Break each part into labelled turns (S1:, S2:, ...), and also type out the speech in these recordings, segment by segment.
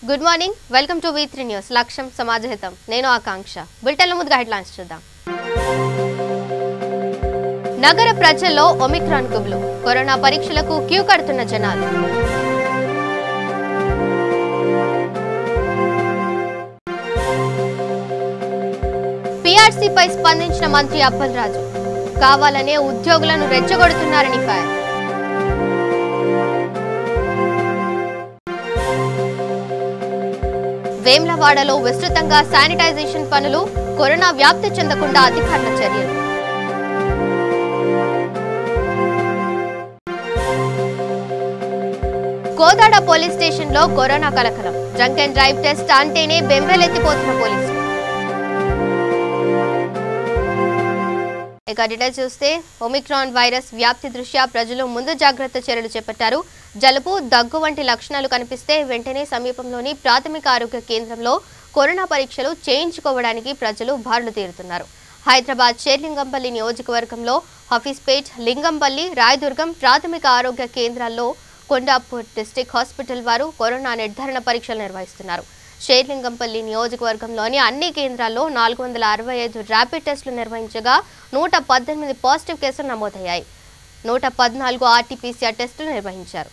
S1: Good morning, welcome to V3 news. లక్ష్యం సమాజహితం. నేను ఆకాంక్ష. బులెటిన్ల ముందుగా హెడ్లైన్స్ చూద్దాం. నగర ప్రజల్లో ఒమిక్రాన్ కుబులు. కరోనా పరీక్షలకు క్యూ కడుతున్న జనాలు. పీఆర్సీపై స్పందించిన మంత్రి అప్పలరాజు. కావాలనే ఉద్యోగులను రెచ్చగొడుతున్నారని ఫైర్. వేమ్లవాడలో విస్తృతంగా శానిటైజేషన్ పనులు. కరోనా వ్యాప్తి చెందకుండా అధికారుల చర్యలు. కోదాడ పోలీస్ స్టేషన్ లో కరోనా కలకలం. డ్రంక్ అండ్ డ్రైవ్ టెస్ట్ అంటేనే బెంబేలెత్తిపోతున్న పోలీసులు. ఇక డీటెయిల్స్ చూస్తే, ఒమిక్రాన్ వైరస్ వ్యాప్తి దృష్ట్యా ప్రజలు ముందు జాగ్రత్త చర్యలు చేపట్టారు. జలుబు, దగ్గు వంటి లక్షణాలు కనిపిస్తే వెంటనే సమీపంలోని ప్రాథమిక ఆరోగ్య కేంద్రంలో కరోనా పరీక్షలు చేయించుకోవడానికి ప్రజలు బారులు తీరుతున్నారు. హైదరాబాద్ షేర్లింగంపల్లి నియోజకవర్గంలో హఫీజ్పేట్, లింగంపల్లి, రాయదుర్గం ప్రాథమిక ఆరోగ్య కేంద్రాల్లో కొండాపూర్ డిస్ట్రిక్ట్ హాస్పిటల్ వారు కరోనా నిర్ధారణ పరీక్షలు నిర్వహిస్తున్నారు. షేర్లింగంపల్లి నియోజకవర్గంలోని అన్ని కేంద్రాల్లో 465 ర్యాపిడ్ టెస్టులు నిర్వహించగా 118 పాజిటివ్ కేసులు నమోదయ్యాయి. 114 RT-PCR టెస్టులు నిర్వహించారు.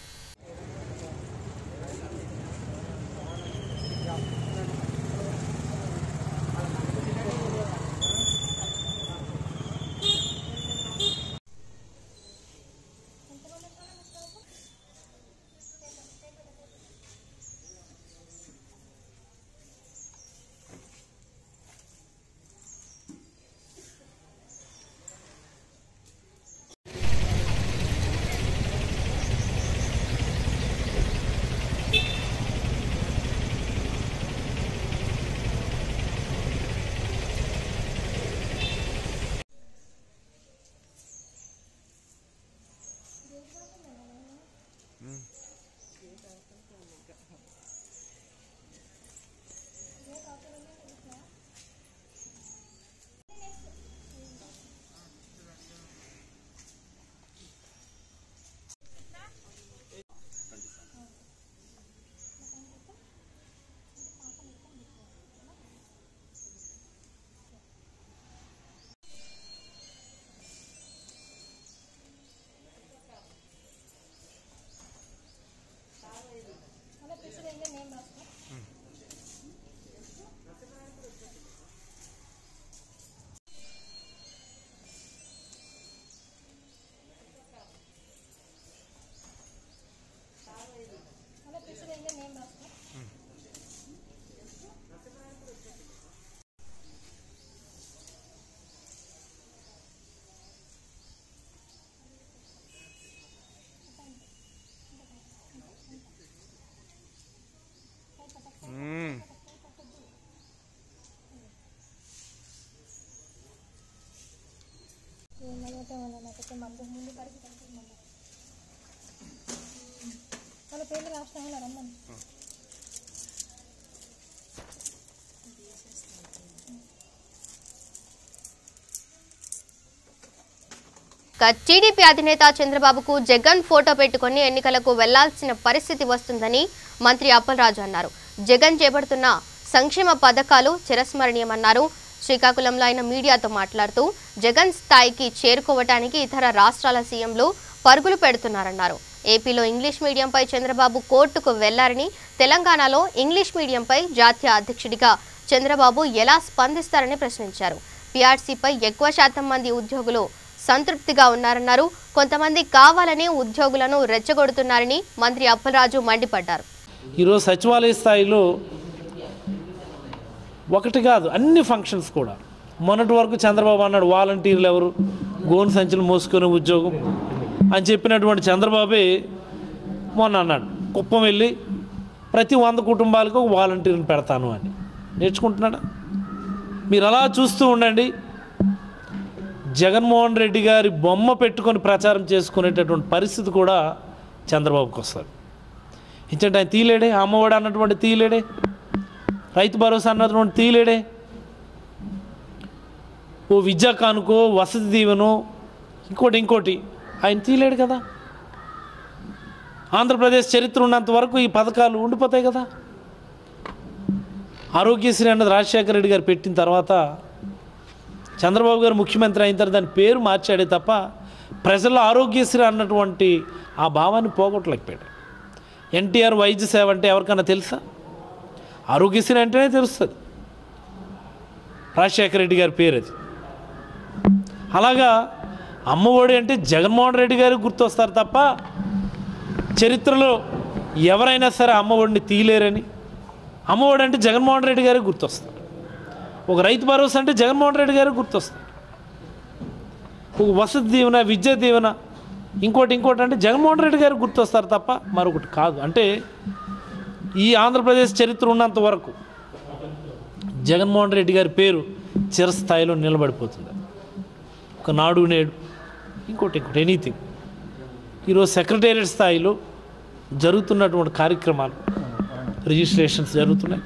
S1: టీడీపీ అధినేత చంద్రబాబుకు జగన్ ఫోటో పెట్టుకుని ఎన్నికలకు వెళ్లాల్సిన పరిస్థితి వస్తుందని మంత్రి అప్పలరాజు అన్నారు. జగన్ చేపడుతున్న సంక్షేమ పథకాలు చిరస్మరణీయమన్నారు. శ్రీకాకుళంలో ఆయన మీడియాతో మాట్లాడుతూ జగన్ స్థాయికి చేరుకోవటానికి ఇతర రాష్ట్రాల సీఎంలు పరుగులు పెడుతున్నారన్నారు. ఏపీలో ఇంగ్లీష్ మీడియంపై చంద్రబాబు కోర్టుకు వెళ్లారని, తెలంగాణలో ఇంగ్లీష్ మీడియంపై జాతీయ అధ్యక్షుడిగా చంద్రబాబు ఎలా స్పందిస్తారని ప్రశ్నించారు. పీఆర్సీపై ఎక్కువ శాతం మంది ఉద్యోగులు సంతృప్తిగా ఉన్నారన్నారు. కొంతమంది కావాలని ఉద్యోగులను రెచ్చగొడుతున్నారని మంత్రి అప్పలరాజు మండిపడ్డారు.
S2: ఈరోజు సచివాలయ స్థాయిలో ఒకటి కాదు, అన్ని ఫంక్షన్స్ కూడా మొన్నటి వరకు చంద్రబాబు అన్నాడు వాలంటీర్లు ఎవరు, గోను సంచులు మోసుకునే ఉద్యోగం అని చెప్పినటువంటి చంద్రబాబే మొన్న అన్నాడు కుప్పం వెళ్ళి ప్రతి 100 కుటుంబాలకు ఒక వాలంటీర్ని పెడతాను అని. నేర్చుకుంటున్నాడా? మీరు అలా చూస్తూ ఉండండి. జగన్మోహన్ రెడ్డి గారి బొమ్మ పెట్టుకొని ప్రచారం చేసుకునేటటువంటి పరిస్థితి కూడా చంద్రబాబుకి వస్తుంది. ఇచ్చంటే ఆయన తీలేడే, అమ్మఒడి అన్నటువంటి తీలేడే, రైతు భరోసా అన్నటువంటి తీలేడే, ఓ విద్యా కానుకో, వసతి దీవెనో, ఇంకోటి ఆయన తీలేడు కదా. ఆంధ్రప్రదేశ్ చరిత్ర ఉన్నంత వరకు ఈ పథకాలు ఉండిపోతాయి కదా. ఆరోగ్యశ్రీ అన్నది రాజశేఖర రెడ్డి గారు పెట్టిన తర్వాత చంద్రబాబు గారు ముఖ్యమంత్రి అయిన తర్వాత దాని పేరు మార్చాడే తప్ప ప్రజల్లో ఆరోగ్యశ్రీ అన్నటువంటి ఆ భావాన్ని పోగొట్టలేకపోయాడు. ఎన్టీఆర్ వైద్య సేవ అంటే ఎవరికన్నా తెలుసా? ఆరోగ్యశ్రీ అంటేనే తెలుస్తుంది. రాజశేఖర రెడ్డి గారి పేరు అది. అలాగా అమ్మఒడి అంటే జగన్మోహన్ రెడ్డి గారు గుర్తొస్తారు తప్ప చరిత్రలో ఎవరైనా సరే అమ్మఒడిని తీయలేరని. అమ్మఒడి అంటే జగన్మోహన్ రెడ్డి గారు గుర్తొస్తారు. ఒక రైతు భరోసా అంటే జగన్మోహన్ రెడ్డి గారు గుర్తొస్తారు. ఒక వసతి దీవెన, విద్యా దీవెన, ఇంకోటి అంటే జగన్మోహన్ రెడ్డి గారు గుర్తొస్తారు తప్ప మరొకటి కాదు. అంటే ఈ ఆంధ్రప్రదేశ్ చరిత్ర ఉన్నంత వరకు జగన్మోహన్ రెడ్డి గారి పేరు చిరస్థాయిలో నిలబడిపోతుంది. ఒక నాడు నేడు, ఇంకోటి ఎనీథింగ్. ఈరోజు సెక్రటేరియట్ స్థాయిలో జరుగుతున్నటువంటి కార్యక్రమాలు, రిజిస్ట్రేషన్స్ జరుగుతున్నాయి.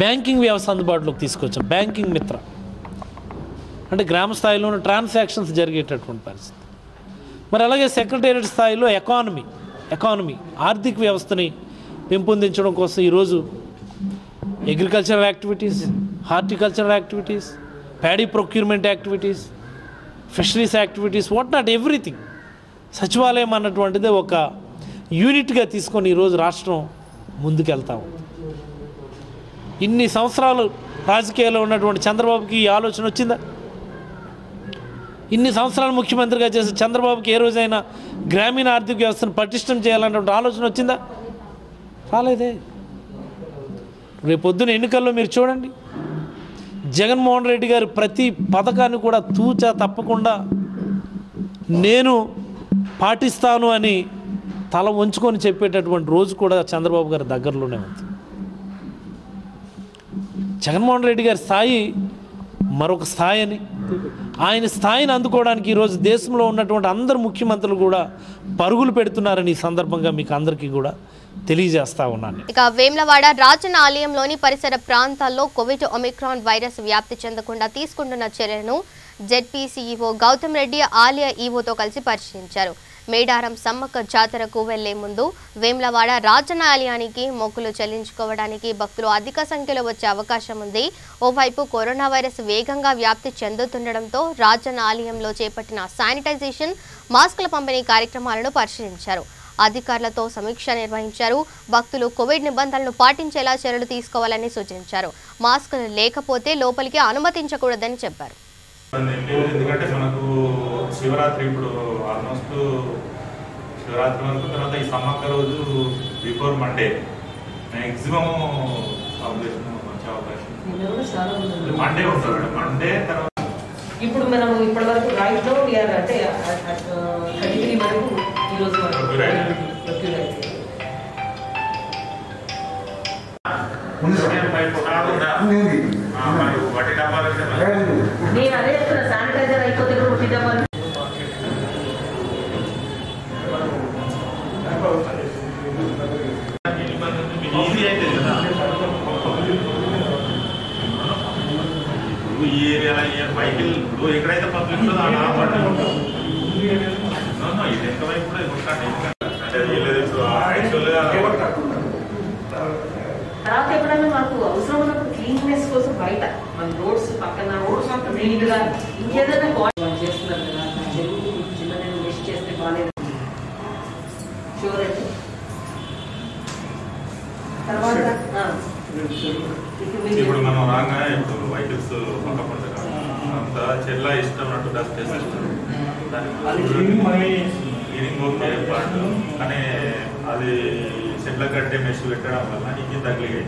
S2: బ్యాంకింగ్ వ్యవస్థ అందుబాటులోకి తీసుకొచ్చాం. బ్యాంకింగ్ మిత్ర అంటే గ్రామ స్థాయిలోనే ట్రాన్సాక్షన్స్ జరిగేటటువంటి పరిస్థితి. మరి అలాగే సెక్రటేరియట్ స్థాయిలో ఎకానమీ ఆర్థిక వ్యవస్థని పెంపొందించడం కోసం ఈరోజు agricultural activities, horticultural activities, paddy procurement activities, fisheries activities, what not everything. సచివాలయం అన్నటువంటిది ఒక యూనిట్గా తీసుకొని ఈరోజు రాష్ట్రం ముందుకెళ్తా ఉంది. ఇన్ని సంవత్సరాలు రాజకీయాల్లో ఉన్నటువంటి చంద్రబాబుకి ఈ ఆలోచన వచ్చిందా? ఇన్ని సంవత్సరాలు ముఖ్యమంత్రిగా చేసిన చంద్రబాబుకి ఏ రోజైనా గ్రామీణ ఆర్థిక వ్యవస్థను పటిష్టం చేయాలన్నటువంటి ఆలోచన వచ్చిందా? రాలేదే. రేపొద్దున ఎన్నికల్లో మీరు చూడండి, జగన్మోహన్ రెడ్డి గారు ప్రతి పథకాన్ని కూడా తూచా తప్పకుండా నేను పాటిస్తాను అని తల వంచుకొని చెప్పేటటువంటి రోజు కూడా చంద్రబాబు గారి దగ్గరలోనే ఉంది. జగన్మోహన్ రెడ్డి గారి స్థాయి మరొక స్థాయి అని, ఆయన స్థాయిని అందుకోవడానికి ఈరోజు దేశంలో ఉన్నటువంటి అందరు ముఖ్యమంత్రులు కూడా పరుగులు పెడుతున్నారని ఈ సందర్భంగా మీకు అందరికీ కూడా తెలియజేస్తా ఉన్నాను.
S1: ఇక వేములవాడ రాజన్న ఆలయంలోని పరిసర ప్రాంతాల్లో కోవిడ్ ఒమిక్రాన్ వైరస్ వ్యాప్తి చెందకుండా తీసుకుంటున్న చర్యలను జెడ్పీసీఈఓ గౌతమ్ రెడ్డి ఆలయ ఈవోతో కలిసి పరిశీలించారు. మేడారం సమ్మక్క జాతరకు వెళ్లే ముందు వేములవాడ రాజన్న ఆలయానికి మొక్కులు చెల్లించుకోవడానికి భక్తులు అధిక సంఖ్యలో వచ్చే అవకాశం ఉంది. ఓవైపు కరోనా వైరస్ వేగంగా వ్యాప్తి చెందుతుండటంతో రాజన్న ఆలయంలో చేపట్టిన శానిటైజేషన్, మాస్కుల పంపిణీ కార్యక్రమాలను పరిశీలించారు. అధికారులతో సమీక్ష నిర్వహించారు. భక్తులు కోవిడ్ నిబంధనలను పాటించేలా చర్యలు తీసుకోవాలని సూచించారు. మాస్కులు లేకపోతే లోపలికి అనుమతించకూడదని చెప్పారు.
S3: ఎందుకంటే మనకు శివరాత్రి ఇప్పుడు ఆల్మోస్ట్ శివరాత్రి వరకు, తర్వాత ఈ సమ్మక్క రోజు బిఫోర్ మండే మ్యాక్సిమం పాపులేషన్ వచ్చే అవకాశం మండే ఉంటుంది. మండే తర్వాత
S4: ఇప్పుడు మనం ఇప్పటి వరకు రైట్లో అంటే 33 వరకు ఈరోజు నేను అదే చెప్తున్నా, శానిటైజర్ అయిపోతే కూడా వట్టి డబ్బాలు
S3: ఈజీ అయితే కదా. ఈ ఏరియాలో బైకిల్ ఎక్కడైతే పబ్లిక్ ఉంటుందో ఇది ఎంత వైపు కూడా
S4: తర్వాత ఎప్పుడైనా మాకు అవసరం ఉన్నప్పుడు క్లీన్నెస్ కోసం బయట మన రోడ్స్ పక్కన రోడ్స్ అంతా నీట్ గా ఇంకేదైనా చేస్తున్నారు కదా, చెరువు చిన్న విష్ చేస్తే బాగాలేదు. షూర్ అండి. తర్వాత
S3: ఇప్పుడు మనం రాగా ఇప్పుడు వెహికల్స్ పక్క పడతారు అంతా చెల్లా ఇష్టం ఉన్నట్టు డస్ట్ చేస్తారు. క్లీనింగ్ ఓకే పాటు కానీ అది చెట్ల కట్టే మెష్ పెట్టడం వల్ల ఇంక తగిలి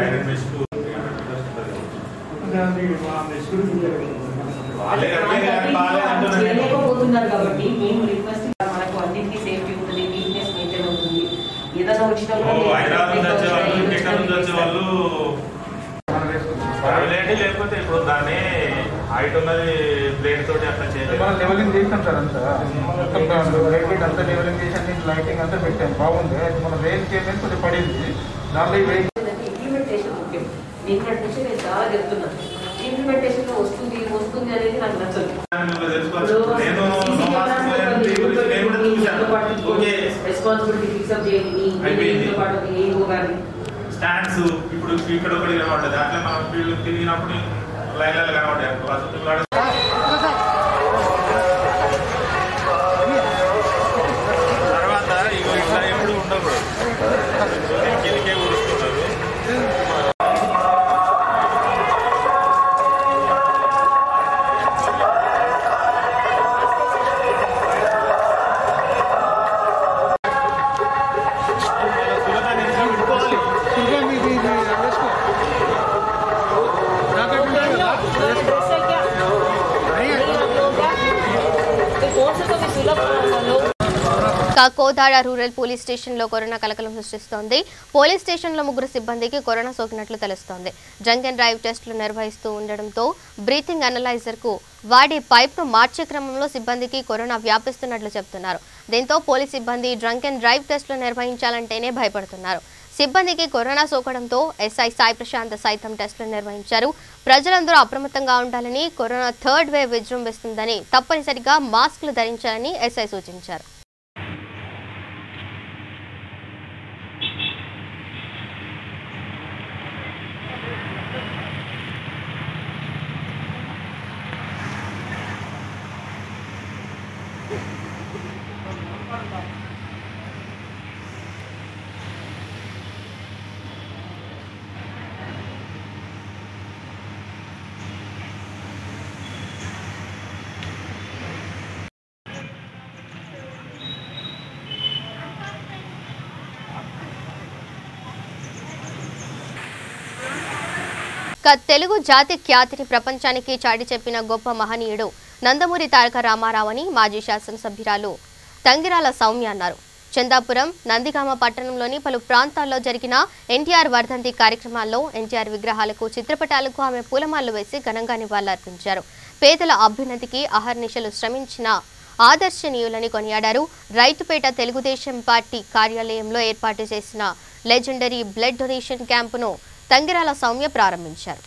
S3: ఐరన్ మెష్
S4: చేయలేకపోతున్నారు కాబట్టి మేము రిక్వెస్ట్, మనకు అన్నింటినీ సేఫ్టీ ఉంటుంది, నీట్నెస్ మెయింటైన్ అవుతుంది. ఏదైనా వచ్చిన
S3: లేకపోతే ఇప్పుడు దాన్ని హైట్ ఉన్నది ప్లేట్ తోటి అట్లా చేయాలి.
S5: మనం లెవెలింగ్ చేసాం సార్, అంతా మొత్తం అంతా లెవెలింగ్ చేసి అన్ని లైటింగ్ అంతా పెట్టాం, బాగుంది. మన రేంజ్ చేయమని కొంచెం పడింది. దాంట్లో
S4: ఇంప్లిమెంటేషన్ ముఖ్యం. దీంట్లో నుంచి నేను చాలా చెప్తున్నాను, ఇంప్లిమెంటేషన్ వస్తుంది అనేది నాకు నచ్చదు. రెస్పాన్సిబిలిటీ ఫిక్సప్ చేయండి పాటు ఏఓ గారిని
S3: స్టాండ్స్ ఇప్పుడు ఇక్కడ ఒకటి కనబడ్డది అట్లా మనం వీళ్ళు తిరిగినప్పుడు లైన్లలో కనబడ్డాయి. తర్వాత ఇట్లా ఎప్పుడు ఉండకూడదు, కిందకే ఊరుస్తున్నారు.
S1: కోదాడ రూరల్ పోలీస్ స్టేషన్లో కరోనా కలకలం సృష్టిస్తోంది. పోలీస్ స్టేషన్లో 3 సిబ్బందికి కరోనా సోకినట్లు తెలుస్తోంది. డ్రంక్ అండ్ డ్రైవ్ టెస్టులు నిర్వహిస్తూ ఉండడంతో బ్రీతింగ్ అనలైజర్కు వాడే పైప్ను మార్చే క్రమంలో సిబ్బందికి కరోనా వ్యాపిస్తున్నట్లు చెబుతున్నారు. దీంతో పోలీస్ సిబ్బంది డ్రంక్ అండ్ డ్రైవ్ టెస్టులు నిర్వహించాలంటేనే భయపడుతున్నారు. సిబ్బందికి కరోనా సోకడంతో ఎస్ఐ సాయి ప్రశాంత్ సైతం టెస్టులు నిర్వహించారు. ప్రజలందరూ అప్రమత్తంగా ఉండాలని, కరోనా థర్డ్ వేవ్ విజృంభిస్తుందని తప్పనిసరిగా మాస్కులు ధరించాలని ఎస్ఐ సూచించారు. తెలుగు జాతి ఖ్యాతిని ప్రపంచానికి చాటి చెప్పిన గొప్ప మహనీయుడు నందమూరి తారక రామారావు అని మాజీ శాసనసభ్యురాలు తంగిరాల సౌమ్య అన్నారు. చందాపురం, నందిగామ పట్టణంలోని పలు ప్రాంతాల్లో జరిగిన ఎన్టీఆర్ వర్ధంతి కార్యక్రమాల్లో ఎన్టీఆర్ విగ్రహాలకు, చిత్రపటాలకు ఆమె పూలమాలలు వేసి ఘనంగా నివాళులర్పించారు. పేదల అభ్యున్నతికి అహర్నిశలు శ్రమించిన ఆదర్శనీయులని కొనియాడారు. రైతుపేట తెలుగుదేశం పార్టీ కార్యాలయంలో ఏర్పాటు చేసిన లెజెండరీ బ్లడ్ డొనేషన్ క్యాంపును తంగిరాల సౌమ్య ప్రారంభించారు.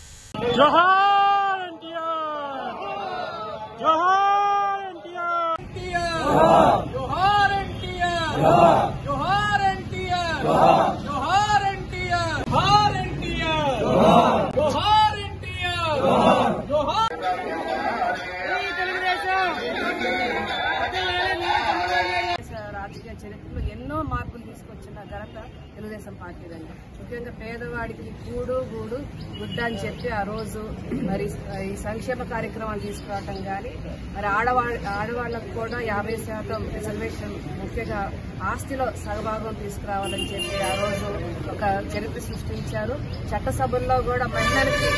S6: రాజకీయ చరిత్రలో ఎన్నో మార్పులు తీసుకొచ్చిన ఘనత తెలుగుదేశం పార్టీదండి. ముఖ్యంగా పేదవాడికి కూడు గూడు గుడ్డ అని చెప్పి ఆ రోజు మరి ఈ సంక్షేమ కార్యక్రమాలు తీసుకురావటం కానీ, మరి ఆడవాళ్లకు కూడా 50% రిజర్వేషన్, ముఖ్యంగా ఆస్తిలో సగభాగం తీసుకురావాలని చెప్పి ఆ రోజు ఒక చరిత్ర సృష్టించారు. చట్టసభల్లో కూడా మహిళలకి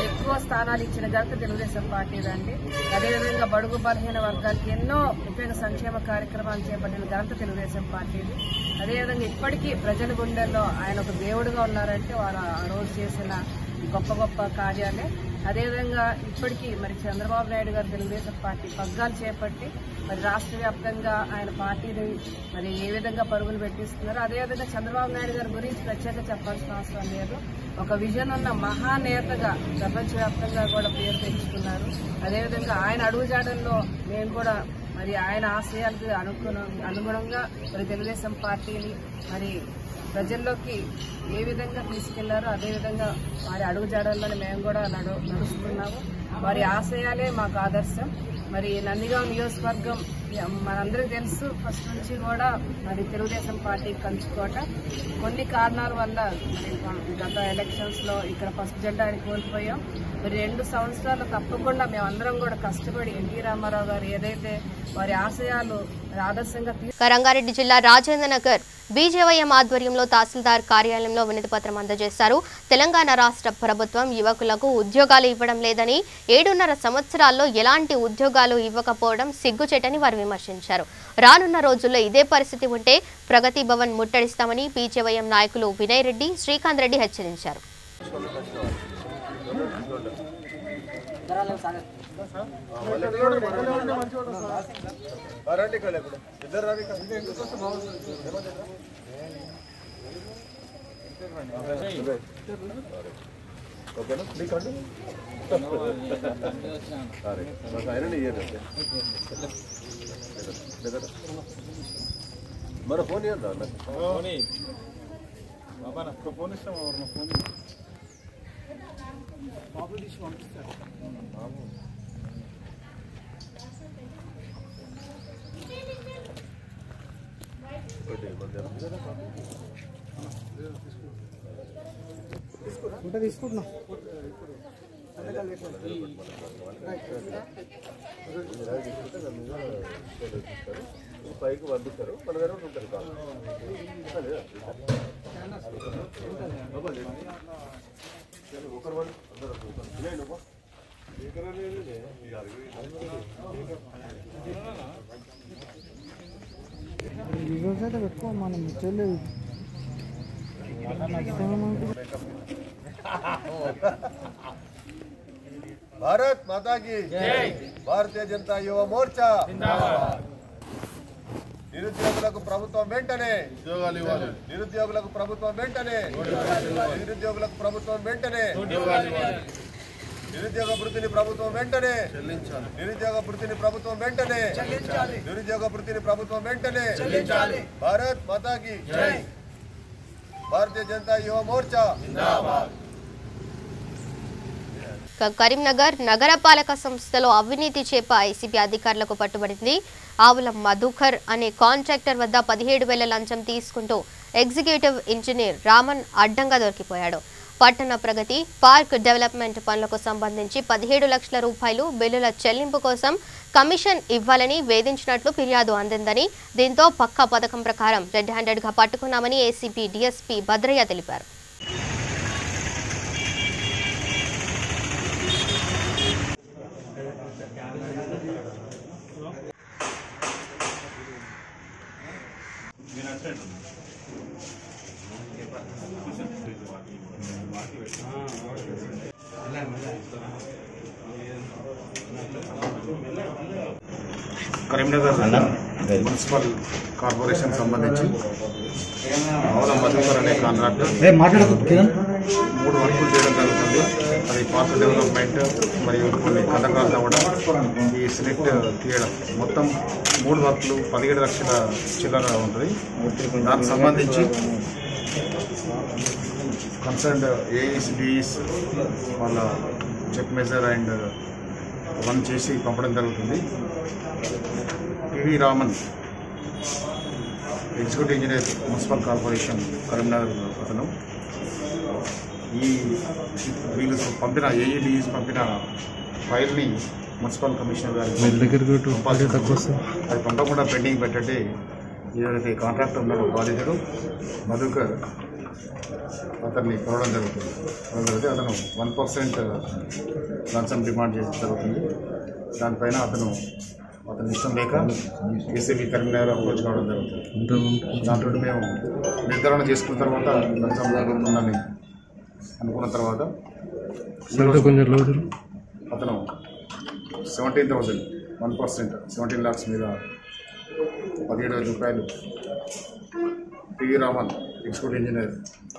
S6: ఎక్కువ స్థానాలు ఇచ్చిన ఘనత తెలుగుదేశం పార్టీదండి. అదేవిధంగా బడుగు బలహీన వర్గాలకి ఎన్నో ముఖ్యంగా సంక్షేమ కార్యక్రమాలు చేపట్టిన ఘనత తెలుగుదేశం పార్టీది. అదేవిధంగా ఇప్పటికీ ప్రజల గుండెల్లో ఆయన ఒక దేవుడుగా ఉన్నారంటే వారు ఆ రోజు చేసిన గొప్ప గొప్ప కార్యాలే. అదేవిధంగా ఇప్పటికీ మరి చంద్రబాబు నాయుడు గారు తెలుగుదేశం పార్టీ పగ్గాలు చేపట్టి మరి రాష్ట్ర వ్యాప్తంగా ఆయన పార్టీని మరి ఏ విధంగా పరుగులు పెట్టిస్తున్నారు. అదేవిధంగా చంద్రబాబు నాయుడు గారి గురించి ప్రత్యేక చెప్పాల్సిన అవసరం లేదు. ఒక విజన్ ఉన్న మహానేతగా ప్రపంచవ్యాప్తంగా కూడా పేరు తెచ్చుకున్నారు. అదేవిధంగా ఆయన అడుగుజాడల్లో మేము కూడా మరి ఆయన ఆశయాలకు అనుగుణంగా మరి తెలుగుదేశం పార్టీని మరి ప్రజల్లోకి ఏ విధంగా తీసుకెళ్లారో అదేవిధంగా వారి అడుగుజాడల్లోనే మేము కూడా నడుస్తున్నాము. వారి ఆశయాలే మాకు ఆదర్శం. మరి నందిగామ నియోజకవర్గం మనందరికీ తెలుసు, ఫస్ట్ నుంచి కూడా మరి తెలుగుదేశం పార్టీ కంచుకోట. కొన్ని కారణాల వల్ల మరి గత ఎలక్షన్స్ లో ఇక్కడ ఫస్ట్ జెండాని కోల్పోయాం. మరి 2 సంవత్సరాలు తప్పకుండా మేమందరం కూడా కష్టపడి ఎన్టీ రామారావు గారు ఏదైతే వారి ఆశయాలు ఆదర్శంగా
S1: రంగారెడ్డి జిల్లా రాజేంద్ర నగర్ బీజేవైఎం ఆధ్వర్యంలో తహసీల్దార్ కార్యాలయంలో వినతి పత్రం అందజేశారు. తెలంగాణ రాష్ట్ర ప్రభుత్వం యువకులకు ఉద్యోగాలు ఇవ్వడం లేదని, 7.5 సంవత్సరాల్లో ఎలాంటి ఉద్యోగాలు ఇవ్వకపోవడం సిగ్గుచేటని వారు విమర్శించారు. రానున్న రోజుల్లో ఇదే పరిస్థితి ఉంటే ప్రగతి భవన్ ముట్టడిస్తామని బీజేవైఎం నాయకులు వినయ్ రెడ్డి, శ్రీకాంత్ రెడ్డి హెచ్చరించారు.
S7: మన ఫోన్
S5: ఫోన్ ఇస్తాం ఫోన్ బాబు తీసి పంపిస్తారు. తీసుకుంటున్నా
S7: పైకి పంపిస్తారు మన దగ్గర ఉంటుంది కాదు ఒకరు వాళ్ళు
S5: రిజల్ట్స్ అయితే పెట్టుకో మనం చెల్లేదు.
S7: భారత్ మాతా की భారతీయ జనతా యువ మోర్చా నిరుద్యోగులకు ప్రభుత్వం వెంటనే ఉద్యోగాలు ఇవ్వాలి. నిరుద్యోగులకు ప్రభుత్వం వెంటనే నిరుద్యోగులకు ప్రభుత్వం వెంటనే నిరుద్యోగ వృత్తిని ప్రభుత్వం వెంటనే చెల్లించాలి. నిరుద్యోగ వృత్తిని ప్రభుత్వం వెంటనే చెల్లించాలి. నిరుద్యోగ వృత్తిని ప్రభుత్వం వెంటనే చెల్లించాలి. భారత్ మాతా की భారతీయ జనతా యువ మోర్చా జిందాబాద్.
S1: కరీంనగర్ నగరపాలక సంస్థలో అవినీతి చేప ఐసీబీ అధికారులకు పట్టుబడింది. ఆవుల మధుకర్ అనే కాంట్రాక్టర్ వద్ద 17,000 లంచం తీసుకుంటూ ఎగ్జిక్యూటివ్ ఇంజనీర్ రామన్ అడ్డంగా దొరికిపోయాడు. పట్టణ ప్రగతి పార్క్ డెవలప్మెంట్ పనులకు సంబంధించి 17 లక్షల రూపాయలు బిల్లుల చెల్లింపు కోసం కమిషన్ ఇవ్వాలని వేధించినట్లు ఫిర్యాదు అందిందని, దీంతో పక్కా పథకం ప్రకారం రెడ్ హ్యాండెడ్గా పట్టుకున్నామని ఏసీపీ డీఎస్పీ భద్రయ్య తెలిపారు.
S8: కరీంనగర్ మున్సిపల్ కార్పొరేషన్ సంబంధించి ఆవుల మధుకర్ అనే కాంట్రాక్టర్ 3 వర్కులు చేయడం జరుగుతుంది. అది పార్క్ డెవలప్మెంట్ మరియు కొన్ని కండకాలతో కూడా ఈ స్లిట్ తీయడం, మొత్తం 3 వర్కులు 17 లక్షల చిల్లర ఉంటుంది. దానికి సంబంధించి కన్సర్న్డ్ ఏఈస్ డిఈస్ వాళ్ళ చెక్ మెజర్ అండ్ వన్ చేసి పంపడం జరుగుతుంది. PV Raman executive engineer municipal corporation Karimnagar అతను ఈ వీళ్ళు పంపిన ఏఈడిఈస్ పంపిన ఫైల్ని మున్సిపల్ కమిషనర్ గారికి అది పంపకుండా పెండింగ్ పెట్టండి. ఏదైతే కాంట్రాక్టర్ ఉన్నాడో బాధితుడు మధుకర్ అతన్ని కొనడం జరుగుతుంది. అతను 1% లంచం డిమాండ్ చేయడం జరుగుతుంది. దానిపైన అతని ఇష్టం లేక ఏసీబీ కరీంనగర్ అప్రోచ్ కావడం జరుగుతుంది. దాంట్లో మేము నిర్ధారణ చేసుకున్న తర్వాత లంచం జరుగుతుందని అనుకున్న తర్వాత అతను 17,000 1% 17 lakhs మీద 17,000 రూపాయలు PV Raman executive engineer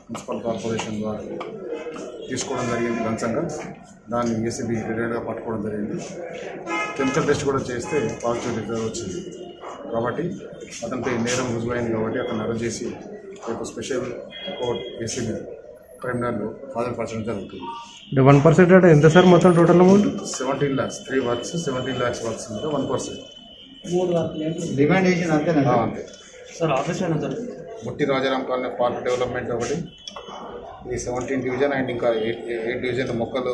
S8: municipal corporation ద్వారా తీసుకోవడం జరిగింది లంచంగా. దాన్ని ఏసీబీ రిలేటెడ్గా పట్టుకోవడం జరిగింది. కెమికల్ టెస్ట్ కూడా చేస్తే పాజిటివ్ రిజల్ట్ వచ్చింది. కాబట్టి అతనిపై నేరం రుజువైంది కాబట్టి అతను అరెస్ట్ చేసి రేపు స్పెషల్ కోర్ట్ ఏసీబీ కరీంనగర్లో హాజరుపరచడం జరుగుతుంది.
S9: 1% అంటే ఎంత సార్ మొత్తం total amount?
S8: 17 lakhs 3 works 17 lakhs works మీద 1%.
S5: డిమాండ్ చేసింది అంతేనా?
S8: అంతే
S5: సార్. ఆఫీస్ అయినా సార్
S8: ముట్టి రాజారాం కాలనీ పార్క్ డెవలప్మెంట్ ఒకటి, ఈ 17 డివిజన్ అండ్ ఇంకా 8 డివిజన్ మొక్కలు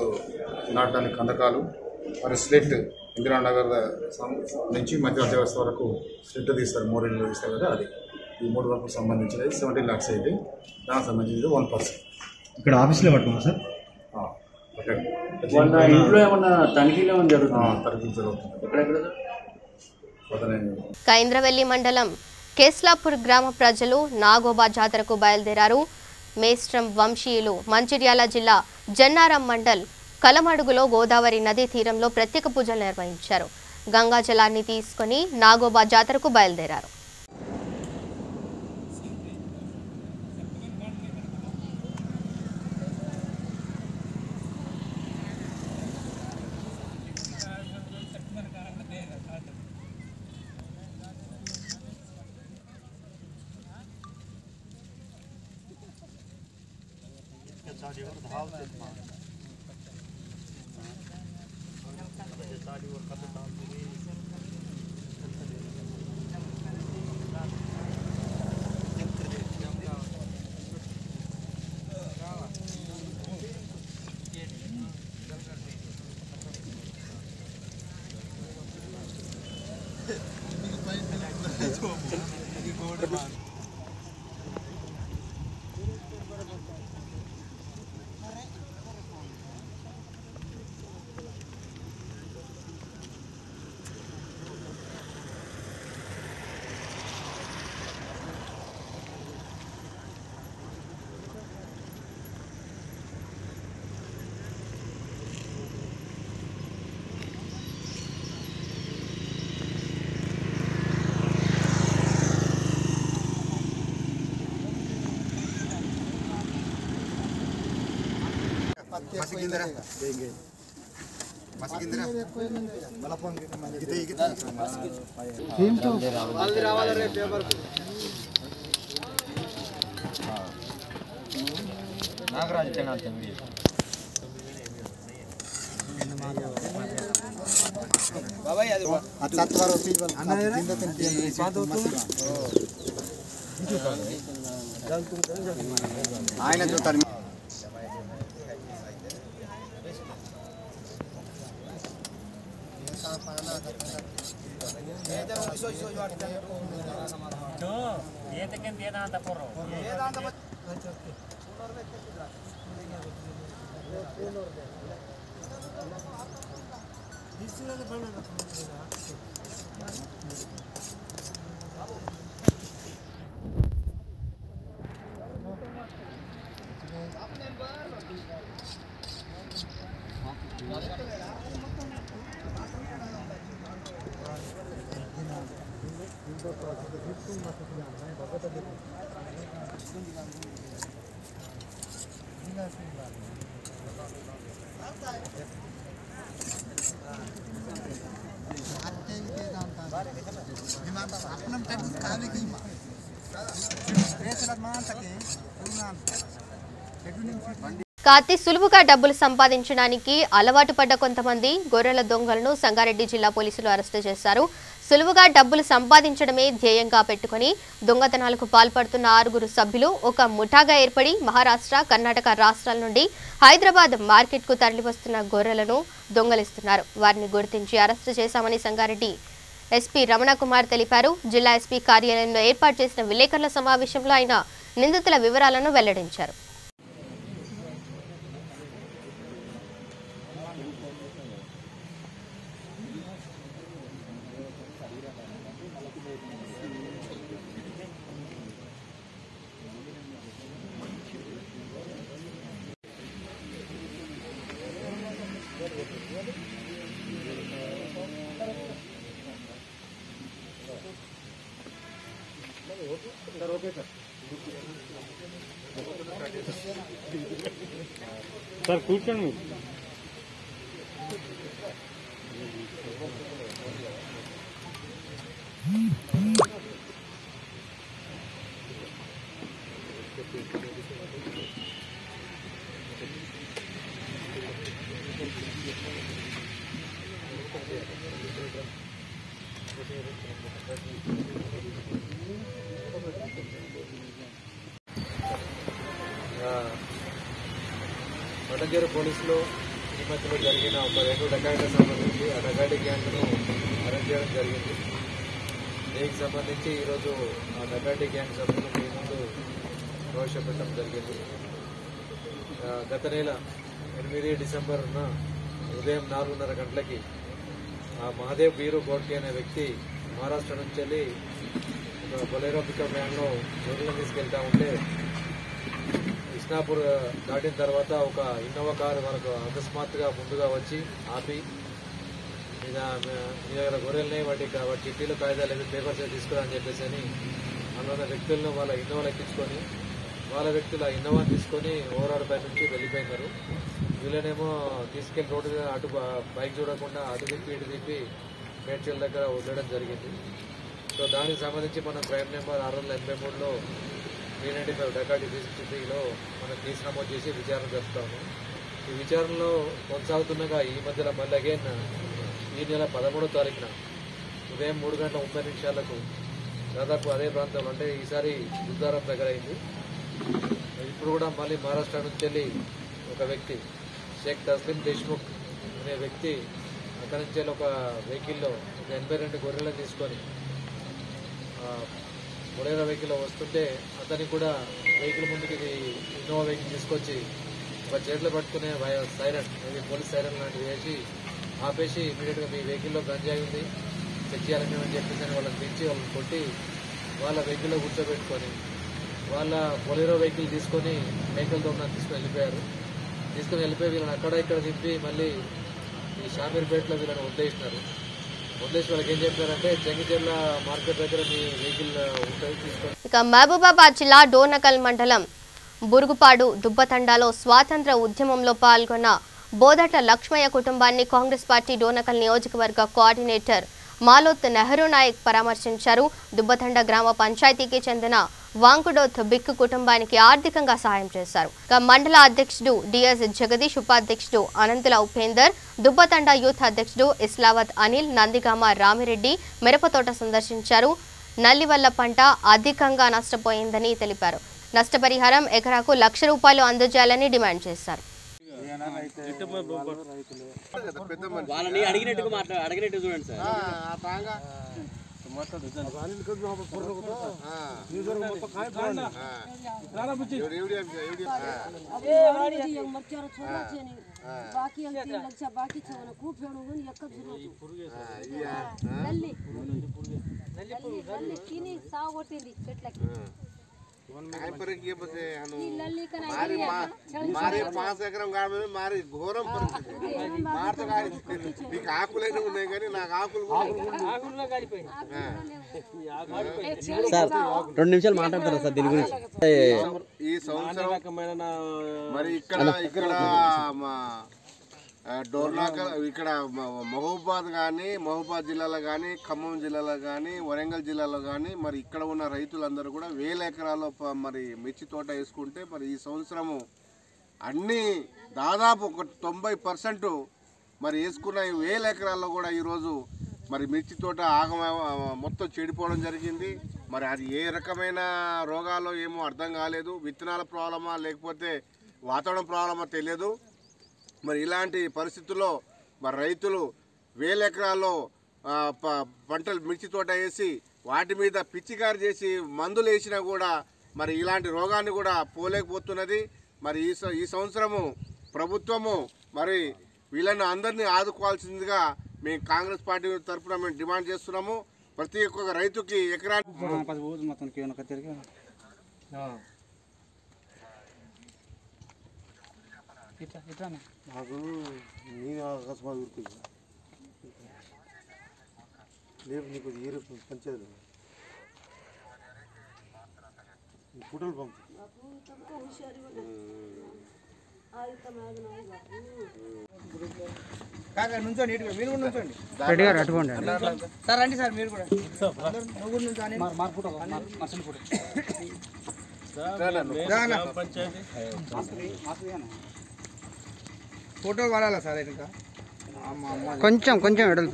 S8: నాటడానికి కందకాలు, మరి స్లెట్ ఇందిరానగర్ నుంచి మంచిర్యాల వ్యవస్థ వరకు స్లెట్ తీస్తారు, 3 ఇళ్ళు తీస్తారు కదా, అది ఈ 3 వరకు సంబంధించినది 17 lakhs అయితే దానికి సంబంధించి 1%.
S9: ఇక్కడ ఆఫీస్లో పట్టుకున్నా సార్.
S5: ఇంట్లో ఏమన్నా తనిఖీలు ఏమైనా జరుగుతుంది?
S8: తనిఖీలు జరుగుతుంది.
S1: కైంద్రవెల్లి మండలం కేస్లాపూర్ గ్రామ ప్రజలు నాగోబా జాతరకు బయలుదేరారు. మేస్ట్రం వంశీయులు మంచిర్యాల జిల్లా జన్నారం మండల్ కలమడుగులో గోదావరి నదీ తీరంలో ప్రత్యేక పూజలు నిర్వహించారు. గంగా జలాన్ని తీసుకుని నాగోబా జాతరకు బయలుదేరారు.
S10: ఆయన చూస్తారు
S1: అతి సులువుగా డబ్బులు సంపాదించడానికి అలవాటు పడ్డ కొంతమంది గొర్రెల దొంగలను సంగారెడ్డి జిల్లా పోలీసులు అరెస్టు చేశారు. సులువుగా డబ్బులు సంపాదించడమే ధ్యేయంగా పెట్టుకుని దొంగతనాలకు పాల్పడుతున్న 6 సభ్యులు ఒక ముఠాగా ఏర్పడి మహారాష్ట్ర, కర్ణాటక రాష్ట్రాల నుండి హైదరాబాద్ మార్కెట్కు తరలివస్తున్న గొర్రెలను దొంగలిస్తున్నారు. వారిని గుర్తించి అరెస్టు చేశామని సంగారెడ్డి ఎస్పీ రమణ కుమార్ తెలిపారు. జిల్లా ఎస్పీ కార్యాలయంలో ఏర్పాటు చేసిన విలేకరుల సమావేశంలో ఆయన నిందితుల వివరాలను వెల్లడించారు.
S9: సార్ కూర్చోండి.
S11: వటంగేరు పోలీసులు ఈ మధ్యలో జరిగిన ఒక 2 డకాయిలకు సంబంధించి ఆ డకాయిటీ గ్యాంగ్ను అరెస్ట్ చేయడం జరిగింది. దీనికి సంబంధించి ఈరోజు ఆ డకాయిటీ గ్యాంగ్ సభ్యులు మీ ముందు ప్రవేశపెట్టడం జరిగింది. గత నెల 8 డిసెంబర్న ఉదయం 4:30 గంటలకి ఆ మహాదేవ్ వీరు గోడ్కే అనే వ్యక్తి మహారాష్ట్ర నుంచి వెళ్ళి ఒక బొలెరో పికప్ వ్యాన్లో గొర్రెలను తీసుకెళ్తా ఉంటే కృష్ణాపూర్ దాటిన తర్వాత ఒక ఇన్నోవా కారు మనకు అకస్మాత్తుగా ముందుగా వచ్చి ఆపి మీ దగ్గర గొర్రెల్ని వాటి చిట్టీలు కాగితాలు పేపర్స్ తీసుకురా అని చెప్పేసి అని అందులో వ్యక్తులను వాళ్ళ ఇన్నోవాలు ఎక్కించుకొని వాళ్ళ వ్యక్తులు ఆ ఇన్నోవాని తీసుకొని ఓవరాల్ పై నుంచి వెళ్ళిపోయినారు. వీళ్ళనేమో తీసుకెళ్లి రోడ్డు అటు బైక్ చూడకుండా అటు తిప్పి ఇటు తిప్పి మేడ్చల్ దగ్గర వదలడం జరిగింది. సో దానికి సంబంధించి మనం క్రైమ్ నెంబర్ 683లో 395 డకాటి 363లో మనం కేసు నమోదు చేసి విచారణ జరుపుతాము. ఈ విచారణలో కొనసాగుతుండగా ఈ మధ్యలో మళ్ళీ అగైన్ ఈ నెల 13వ తారీఖున ఉదయం 3:30 దాదాపు అదే ప్రాంతంలో అంటే ఈసారి బుద్ధారం దగ్గర అయింది. ఇప్పుడు కూడా మళ్ళీ మహారాష్ట్ర నుంచి వెళ్ళి ఒక వ్యక్తి షేక్ తస్లీం దేశ్ముఖ్ అనే వ్యక్తి అక్కడి నుంచి వెళ్ళి ఒక వెహికల్లో ఒక 82 గొర్రెలను తీసుకొని బొలేరో వెహికల్లో వస్తుంటే అతనికి కూడా వెహికల్ ముందుకి ఇన్నోవా వెహికల్ తీసుకొచ్చి ఒక చేతిలో పట్టుకునే సైరన్ పోలీస్ సైరన్ లాంటివి వేసి ఆపేసి ఇమీడియట్గా మీ వెహికల్లో గంజాయి ఉంది చెక్ చేయాలని చెప్పేసి వాళ్ళని పిలిచి వాళ్ళని కొట్టి వాళ్ళ వెహికల్లో కూర్చోబెట్టుకొని వాళ్ళ బొలేరో వెహికల్ తీసుకొని వెహికల్తో ఉన్న తీసుకొని వెళ్ళిపోయి వీళ్ళని అక్కడ ఇక్కడ దింపి మళ్ళీ ఈ షామీర్పేటలో వీళ్ళని వదిలేసినారు. వదిలేసి వాళ్ళకి ఏం చెప్పారంటే జంగిచెర్ల మార్కెట్ దగ్గర మీ వెహికల్ ఉంటుంది తీసుకొని.
S1: ఇక మహబూబాబాద్ జిల్లా డోర్నకల్ మండలం బురుగుపాడు దుబ్బతండాలో స్వాతంత్ర ఉద్యమంలో పాల్గొన్న బోదట లక్ష్మయ్య కుటుంబాన్ని కాంగ్రెస్ పార్టీ డోర్నకల్ నియోజకవర్గ కోఆర్డినేటర్ మాలోత్ నెహ్రూ నాయక్ పరామర్శించారు. దుబ్బతండ గ్రామ పంచాయతీకి చెందిన వాంకుడోత్ బిక్కు కుటుంబానికి ఆర్థికంగా సాయం చేశారు. మండల అధ్యక్షుడు డిఎస్ జగదీష్, ఉపాధ్యక్షుడు అనంతుల ఉపేందర్, దుబ్బతండ యూత్ అధ్యక్షుడు ఇస్లావత్ అనిల్, నందిగామ రామిరెడ్డి మిరపతోట సందర్శించారు. నల్లివల్ల పంట అధికంగా నష్టపోయిందని తెలిపారు. నష్టపరిహారం ఎకరాకు ₹1,00,000 అందజేయాలని డిమాండ్ చేశారు.
S12: వాళ్ళని అడిగినట్టు చూడండి సార్.
S7: మారే 5 ఎకరం కాదు మారి ఘోరం పరిస్థితి. నీకు ఆకులైనా ఉన్నాయి కానీ నాకు ఆకులు
S12: సార్ 2 నిమిషాలు మాట్లాడతారా సార్ దీని గురించి?
S7: ఈ సంవత్సరం మరి ఇక్కడ డోర్నాకల్ ఇక్కడ మహబూబాద్ కానీ మహబూబాద్ జిల్లాలో కానీ ఖమ్మం జిల్లాలో కానీ వరంగల్ జిల్లాలో కానీ మరి ఇక్కడ ఉన్న రైతులందరూ కూడా 1000 ఎకరాల్లో మరి మిర్చి తోట వేసుకుంటే మరి ఈ సంవత్సరము అన్నీ దాదాపు ఒక 90% మరి వేసుకున్న ఈ 1000 ఎకరాల్లో కూడా ఈరోజు మరి మిర్చి తోట మొత్తం చెడిపోవడం జరిగింది. మరి అది ఏ రకమైన రోగాలు ఏమో అర్థం కాలేదు, విత్తనాల ప్రాబ్లమా లేకపోతే వాతావరణ ప్రాబ్లమా తెలియదు. మరి ఇలాంటి పరిస్థితుల్లో మరి రైతులు 1000 ఎకరాల్లో పంటలు మిర్చి తోట వేసి వాటి మీద పిచ్చికారు చేసి మందులు వేసినా కూడా మరి ఇలాంటి రోగాన్ని కూడా పోలేకపోతున్నది. మరి ఈ సంవత్సరము ప్రభుత్వము మరి వీళ్ళని అందరినీ ఆదుకోవాల్సిందిగా మేము కాంగ్రెస్ పార్టీ తరఫున మేము డిమాండ్ చేస్తున్నాము. ప్రతి ఒక్క రైతుకి ఎకరానికి
S13: నాకు నేను అకస్మాత్ ఊరుకుంది రేపు నీకు ఏరు పంచాయతీ ఫోటోలు పంపు
S5: నుంచోండి నీట్గా మీరు కూడా నుంచోండి
S12: సార్ రండి సార్ మీరు కూడా
S5: ఫోటో వాడాలా సార్ ఇంకా
S12: కొంచెం ఎడలు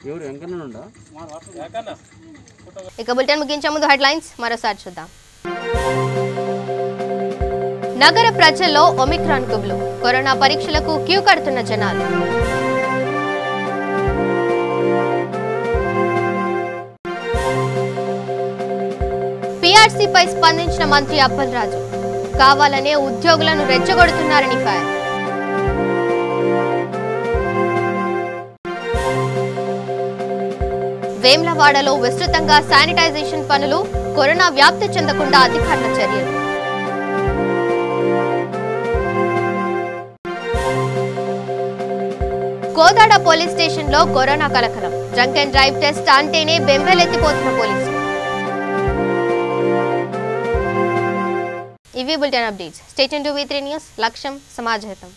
S12: ఎవరు ఎంకన్నా.
S1: ఇక బులెటిన్ ముగించే ముందు హెడ్లైన్స్ మరోసారి చూద్దాం. నగర ప్రజల్లో ఒమిక్రాన్ కుబులు, కరోనా పరీక్షలకు క్యూ కడుతున్న జనాలు. పీఆర్సీపై స్పందించిన మంత్రి అప్పలరాజు, కావాలనే ఉద్యోగులను రెచ్చగొడుతున్నారని ఫైర్. వేమ్లవాడలో విస్తృతంగా శానిటైజేషన్ పనులు, కరోనా వ్యాప్తి చెందకుండా అధికారుల చర్యలు. కోదాడ పోలీస్ స్టేషన్లో కరోనా కలకలం, డ్రంక్ అండ్ డ్రైవ్ టెస్ట్ అంటేనే బెంబేలెత్తిపోతున్న పోలీసులు. ఇవి bulletin updates. Stay tuned to V3 news. లక్ష్యం సమాజహితం.